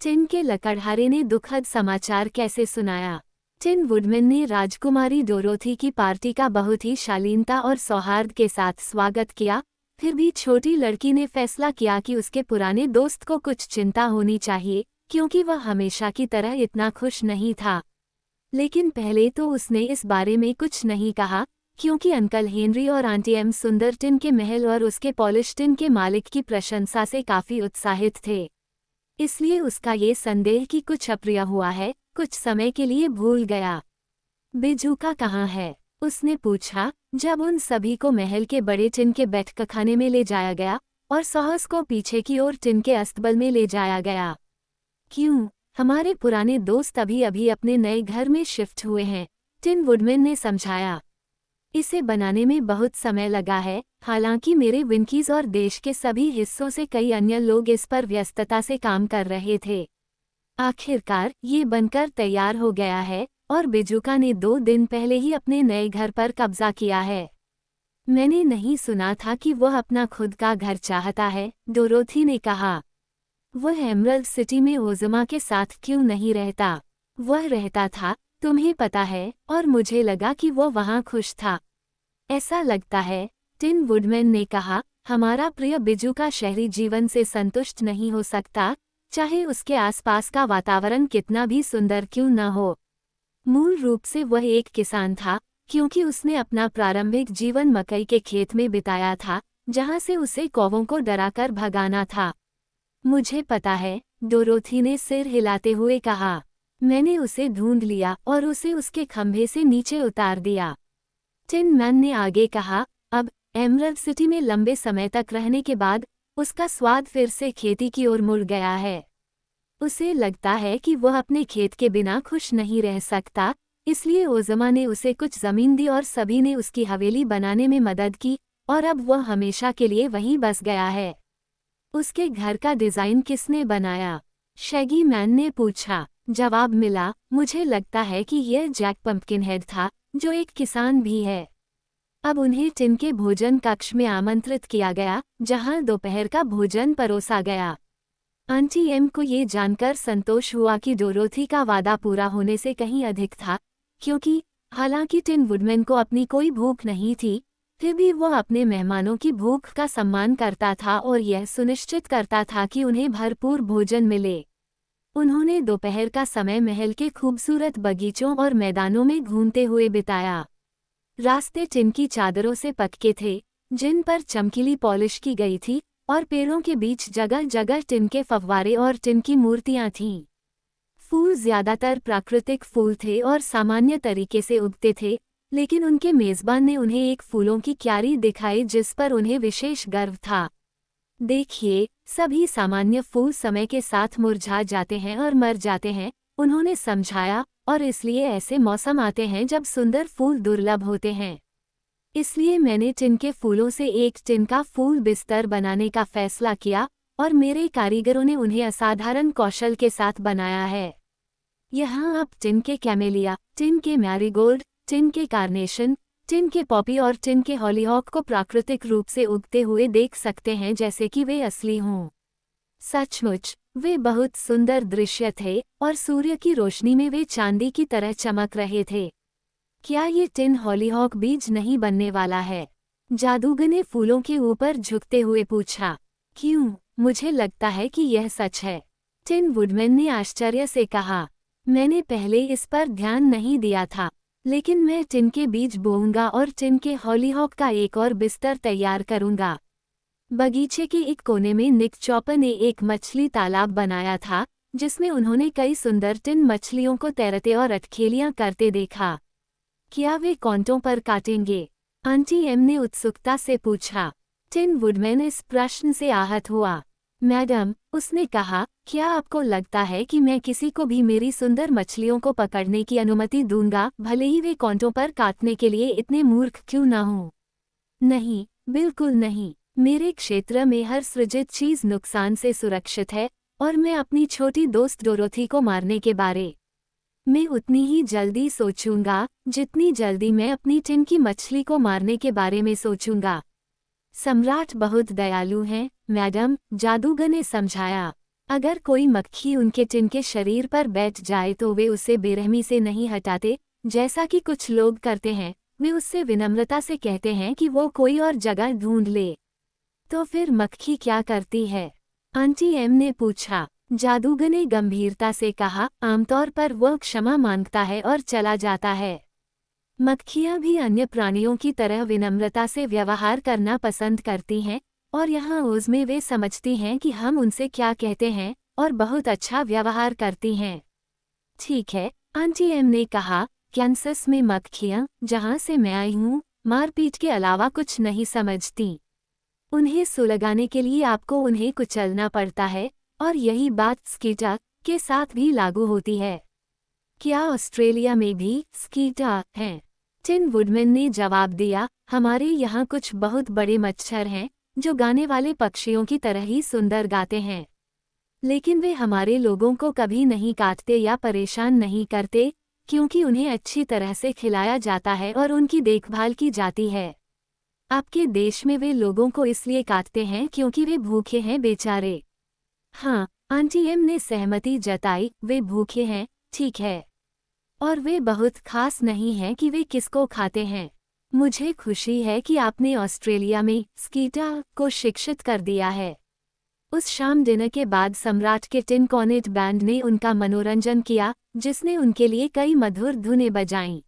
Tin के लकड़हारे ने दुखद समाचार कैसे सुनाया। टिन वुडमैन ने राजकुमारी डोरोथी की पार्टी का बहुत ही शालीनता और सौहार्द के साथ स्वागत किया। फिर भी छोटी लड़की ने फैसला किया कि उसके पुराने दोस्त को कुछ चिंता होनी चाहिए, क्योंकि वह हमेशा की तरह इतना खुश नहीं था। लेकिन पहले तो उसने इस बारे में कुछ नहीं कहा, क्योंकि अंकल हेनरी और आंटी एम सुंदर टिन के महल और उसके पॉलिश टिन के मालिक की प्रशंसा से काफी उत्साहित थे। इसलिए उसका ये संदेह कि कुछ अप्रिय हुआ है कुछ समय के लिए भूल गया। बिजूका कहाँ है? उसने पूछा जब उन सभी को महल के बड़े टिन के बैठकखाने में ले जाया गया और सॉस को पीछे की ओर टिन के अस्तबल में ले जाया गया। क्यों? हमारे पुराने दोस्त अभी अभी अपने नए घर में शिफ्ट हुए हैं, टिन वुडमैन ने समझाया। इसे बनाने में बहुत समय लगा है, हालांकि मेरे विंकीज और देश के सभी हिस्सों से कई अन्य लोग इस पर व्यस्तता से काम कर रहे थे। आखिरकार ये बनकर तैयार हो गया है और बिजूका ने 2 दिन पहले ही अपने नए घर पर कब्जा किया है। मैंने नहीं सुना था कि वह अपना खुद का घर चाहता है, डोरोथी ने कहा। वह एमरल्ड सिटी में ओज़मा के साथ क्यों नहीं रहता? वह रहता था, तुम्हें पता है, और मुझे लगा कि वह वहाँ खुश था। ऐसा लगता है, टिन वुडमैन ने कहा, हमारा प्रिय बिजूका शहरी जीवन से संतुष्ट नहीं हो सकता, चाहे उसके आसपास का वातावरण कितना भी सुंदर क्यों न हो। मूल रूप से वह एक किसान था, क्योंकि उसने अपना प्रारंभिक जीवन मकई के खेत में बिताया था, जहाँ से उसे कौवों को डराकर भगाना था। मुझे पता है, डोरोथी ने सिर हिलाते हुए कहा। मैंने उसे ढूंढ लिया और उसे उसके खंभे से नीचे उतार दिया। टिन मैन ने आगे कहा, अब एमरल्ड सिटी में लंबे समय तक रहने के बाद उसका स्वाद फिर से खेती की ओर मुड़ गया है। उसे लगता है कि वह अपने खेत के बिना खुश नहीं रह सकता, इसलिए ओज़मा ने उसे कुछ जमीन दी और सभी ने उसकी हवेली बनाने में मदद की, और अब वह हमेशा के लिए वहीं बस गया है। उसके घर का डिज़ाइन किसने बनाया? शैगी मैन ने पूछा। जवाब मिला, मुझे लगता है कि यह जैक पंपकिनहेड था, जो एक किसान भी है। अब उन्हें टिन के भोजन कक्ष में आमंत्रित किया गया, जहां दोपहर का भोजन परोसा गया। आंटी एम को ये जानकर संतोष हुआ कि डोरोथी का वादा पूरा होने से कहीं अधिक था, क्योंकि हालांकि टिन वुडमैन को अपनी कोई भूख नहीं थी, फिर भी वह अपने मेहमानों की भूख का सम्मान करता था और यह सुनिश्चित करता था कि उन्हें भरपूर भोजन मिले। उन्होंने दोपहर का समय महल के खूबसूरत बगीचों और मैदानों में घूमते हुए बिताया। रास्ते टिन की चादरों से पक्के थे, जिन पर चमकीली पॉलिश की गई थी, और पेड़ों के बीच जगह जगह टिन के फव्वारे और टिन की मूर्तियां थीं। फूल ज्यादातर प्राकृतिक फूल थे और सामान्य तरीके से उगते थे, लेकिन उनके मेजबान ने उन्हें एक फूलों की क्यारी दिखाई जिस पर उन्हें विशेष गर्व था। देखिए, सभी सामान्य फूल समय के साथ मुरझा जाते हैं और मर जाते हैं, उन्होंने समझाया, और इसलिए ऐसे मौसम आते हैं जब सुंदर फूल दुर्लभ होते हैं। इसलिए मैंने टिन के फूलों से एक टिन का फूल बिस्तर बनाने का फैसला किया, और मेरे कारीगरों ने उन्हें असाधारण कौशल के साथ बनाया है। यहाँ आप टिन के कैमेलिया, टिन के मैरीगोल्ड, टिन के कार्नेशन, टिन के पॉपी और टिन के हॉलीहॉक को प्राकृतिक रूप से उगते हुए देख सकते हैं, जैसे कि वे असली हों। सचमुच, वे बहुत सुंदर दृश्य थे, और सूर्य की रोशनी में वे चांदी की तरह चमक रहे थे। क्या ये टिन हॉलीहॉक बीज नहीं बनने वाला है? जादूगर ने फूलों के ऊपर झुकते हुए पूछा। क्यों? मुझे लगता है कि यह सच है, टिन वुडमैन ने आश्चर्य से कहा। मैंने पहले इस पर ध्यान नहीं दिया था, लेकिन मैं टिन के बीज बोऊंगा और टिन के हॉलीहॉक का एक और बिस्तर तैयार करूंगा। बगीचे के एक कोने में निक चॉपर ने एक मछली तालाब बनाया था, जिसमें उन्होंने कई सुंदर टिन मछलियों को तैरते और अटखेलियां करते देखा। क्या वे कांटों पर काटेंगे? आंटी एम ने उत्सुकता से पूछा। टिन वुडमैन इस प्रश्न से आहत हुआ। मैडम, उसने कहा, क्या आपको लगता है कि मैं किसी को भी मेरी सुंदर मछलियों को पकड़ने की अनुमति दूंगा, भले ही वे कांटों पर काटने के लिए इतने मूर्ख क्यों न हों? नहीं, बिल्कुल नहीं। मेरे क्षेत्र में हर सृजित चीज नुकसान से सुरक्षित है, और मैं अपनी छोटी दोस्त डोरोथी को मारने के बारे में उतनी ही जल्दी सोचूंगा जितनी जल्दी मैं अपनी टिन की मछली को मारने के बारे में सोचूंगा। सम्राट बहुत दयालु हैं, मैडम, जादूगर ने समझाया। अगर कोई मक्खी उनके टिन के शरीर पर बैठ जाए तो वे उसे बेरहमी से नहीं हटाते, जैसा कि कुछ लोग करते हैं। वे उससे विनम्रता से कहते हैं कि वो कोई और जगह ढूंढ ले। तो फिर मक्खी क्या करती है? आंटी एम ने पूछा। जादूगर ने गंभीरता से कहा, आमतौर पर वह क्षमा मांगता है और चला जाता है। मक्खियां भी अन्य प्राणियों की तरह विनम्रता से व्यवहार करना पसंद करती हैं, और यहाँ ओज में वे समझती हैं कि हम उनसे क्या कहते हैं, और बहुत अच्छा व्यवहार करती हैं। ठीक है, आंटी एम ने कहा, कैंसस में मक्खियां, जहाँ से मैं आई हूँ, मारपीट के अलावा कुछ नहीं समझती। उन्हें सुलगाने के लिए आपको उन्हें कुचलना पड़ता है, और यही बात स्कीटा के साथ भी लागू होती है। क्या ऑस्ट्रेलिया में भी स्कीटा हैं? टिन वुडमैन ने जवाब दिया, हमारे यहाँ कुछ बहुत बड़े मच्छर हैं, जो गाने वाले पक्षियों की तरह ही सुंदर गाते हैं। लेकिन वे हमारे लोगों को कभी नहीं काटते या परेशान नहीं करते, क्योंकि उन्हें अच्छी तरह से खिलाया जाता है और उनकी देखभाल की जाती है। आपके देश में वे लोगों को इसलिए काटते हैं क्योंकि वे भूखे हैं बेचारे। हाँ, आंटी एम ने सहमति जताई, वे भूखे हैं, ठीक है। और वे बहुत खास नहीं हैं कि वे किसको खाते हैं। मुझे खुशी है कि आपने ऑस्ट्रेलिया में स्कीटा को शिक्षित कर दिया है। उस शाम डिनर के बाद सम्राट के टिन कॉर्नेट बैंड ने उनका मनोरंजन किया, जिसने उनके लिए कई मधुर धुनें बजाईं।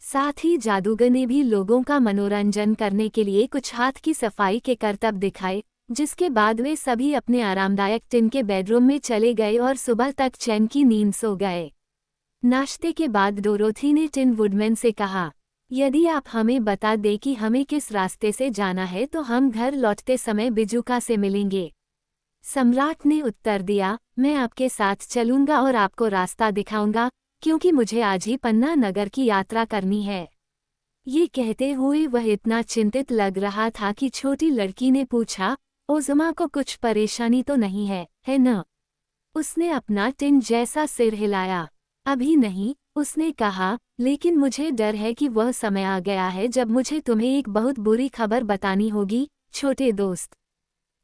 साथ ही जादूगर ने भी लोगों का मनोरंजन करने के लिए कुछ हाथ की सफाई के करतब दिखाए, जिसके बाद वे सभी अपने आरामदायक टिन के बेडरूम में चले गए और सुबह तक चैन की नींद सो गए। नाश्ते के बाद डोरोथी ने टिन वुडमैन से कहा, यदि आप हमें बता दें कि हमें किस रास्ते से जाना है तो हम घर लौटते समय बिजुका से मिलेंगे। सम्राट ने उत्तर दिया, मैं आपके साथ चलूंगा और आपको रास्ता दिखाऊंगा, क्योंकि मुझे आज ही पन्ना नगर की यात्रा करनी है। ये कहते हुए वह इतना चिंतित लग रहा था कि छोटी लड़की ने पूछा, ओज़मा को कुछ परेशानी तो नहीं है न? उसने अपना टिन जैसा सिर हिलाया। अभी नहीं, उसने कहा, लेकिन मुझे डर है कि वह समय आ गया है जब मुझे तुम्हें एक बहुत बुरी खबर बतानी होगी, छोटे दोस्त।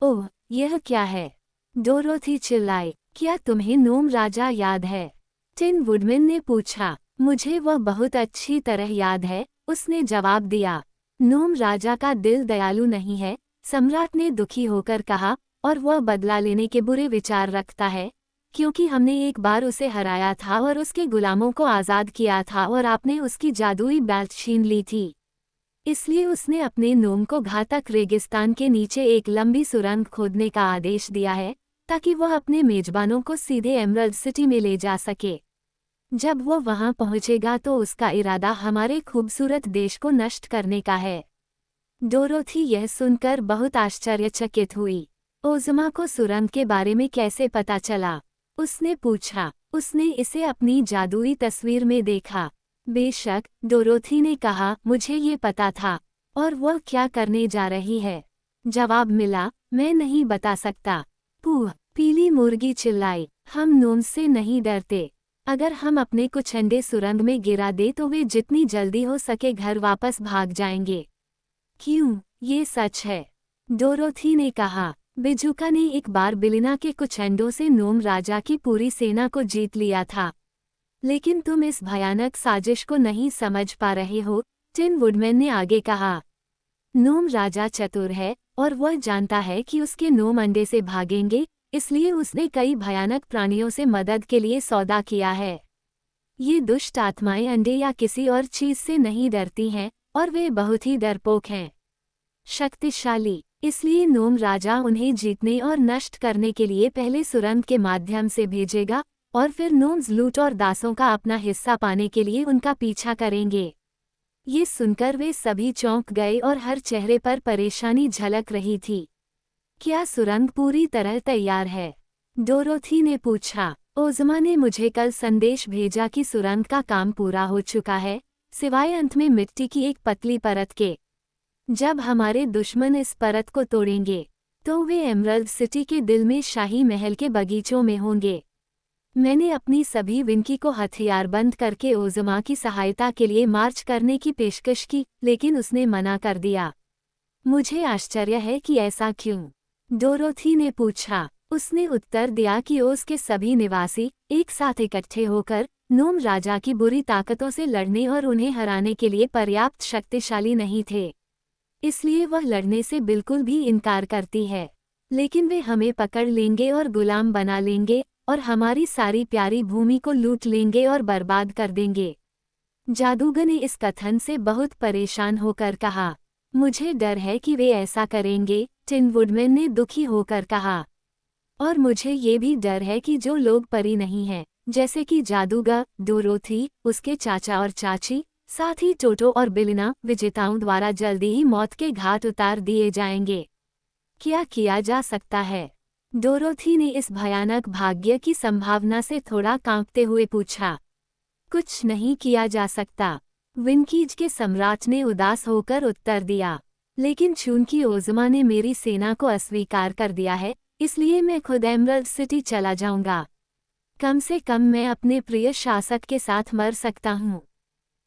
ओह, यह क्या है? डोरोथी चिल्लाई, क्या तुम्हें नोम राजा याद है? टिन वुडमैन ने पूछा। मुझे वह बहुत अच्छी तरह याद है, उसने जवाब दिया। नोम राजा का दिल दयालु नहीं है, सम्राट ने दुखी होकर कहा, और वह बदला लेने के बुरे विचार रखता है, क्योंकि हमने एक बार उसे हराया था और उसके गुलामों को आज़ाद किया था और आपने उसकी जादुई बेल्ट छीन ली थी। इसलिए उसने अपने नोम को घातक रेगिस्तान के नीचे एक लंबी सुरंग खोदने का आदेश दिया है, ताकि वह अपने मेजबानों को सीधे एमरल्ड सिटी में ले जा सके। जब वह वहां पहुंचेगा तो उसका इरादा हमारे खूबसूरत देश को नष्ट करने का है। डोरोथी यह सुनकर बहुत आश्चर्यचकित हुई। ओज़मा को सुरंग के बारे में कैसे पता चला? उसने पूछा। उसने इसे अपनी जादुई तस्वीर में देखा। बेशक, डोरोथी ने कहा, मुझे ये पता था। और वह क्या करने जा रही है? जवाब मिला, मैं नहीं बता सकता। पूह, पीली मुर्गी चिल्लाई, हम नोम से नहीं डरते। अगर हम अपने कुछ अंडे सुरंग में गिरा दे तो वे जितनी जल्दी हो सके घर वापस भाग जाएंगे। क्यों, ये सच है? डोरोथी ने कहा। बिजुका ने एक बार बिलिना के कुछ अंडों से नोम राजा की पूरी सेना को जीत लिया था। लेकिन तुम इस भयानक साजिश को नहीं समझ पा रहे हो, टिन वुडमैन ने आगे कहा। नोम राजा चतुर है, और वह जानता है कि उसके नोम अंडे से भागेंगे, इसलिए उसने कई भयानक प्राणियों से मदद के लिए सौदा किया है। ये दुष्ट आत्माएं अंडे या किसी और चीज से नहीं डरती हैं, और वे बहुत ही डरपोक हैं। शक्तिशाली, इसलिए नोम राजा उन्हें जीतने और नष्ट करने के लिए पहले सुरंग के माध्यम से भेजेगा, और फिर नोम्स लूट और दासों का अपना हिस्सा पाने के लिए उनका पीछा करेंगे। ये सुनकर वे सभी चौंक गए और हर चेहरे पर परेशानी झलक रही थी। क्या सुरंग पूरी तरह तैयार है? डोरोथी ने पूछा। ओज़मा ने मुझे कल संदेश भेजा कि सुरंग का काम पूरा हो चुका है, सिवाय अंत में मिट्टी की एक पतली परत के। जब हमारे दुश्मन इस परत को तोड़ेंगे, तो वे एमरल्ड सिटी के दिल में शाही महल के बगीचों में होंगे। मैंने अपनी सभी विंकी को हथियारबंद करके ओज़मा की सहायता के लिए मार्च करने की पेशकश की, लेकिन उसने मना कर दिया। मुझे आश्चर्य है कि ऐसा क्यों? डोरोथी ने पूछा। उसने उत्तर दिया कि ओस के सभी निवासी एक साथ इकट्ठे होकर नोम राजा की बुरी ताकतों से लड़ने और उन्हें हराने के लिए पर्याप्त शक्तिशाली नहीं थे, इसलिए वह लड़ने से बिल्कुल भी इनकार करती है। लेकिन वे हमें पकड़ लेंगे और गुलाम बना लेंगे और हमारी सारी प्यारी भूमि को लूट लेंगे और बर्बाद कर देंगे। जादूगर ने इस कथन से बहुत परेशान होकर कहा, मुझे डर है कि वे ऐसा करेंगे, टिन वुडमैन ने दुखी होकर कहा। और मुझे ये भी डर है कि जो लोग परी नहीं हैं, जैसे कि जादूगर, डोरोथी, उसके चाचा और चाची, साथ ही टोटो और बिलिना, विजेताओं द्वारा जल्दी ही मौत के घाट उतार दिए जाएंगे। क्या किया जा सकता है? डोरोथी ने इस भयानक भाग्य की संभावना से थोड़ा कांपते हुए पूछा। कुछ नहीं किया जा सकता, विनकीज के सम्राट ने उदास होकर उत्तर दिया। लेकिन चूंकि ओज़मा ने मेरी सेना को अस्वीकार कर दिया है, इसलिए मैं खुद एमरल्ड सिटी चला जाऊंगा। कम से कम मैं अपने प्रिय शासक के साथ मर सकता हूँ।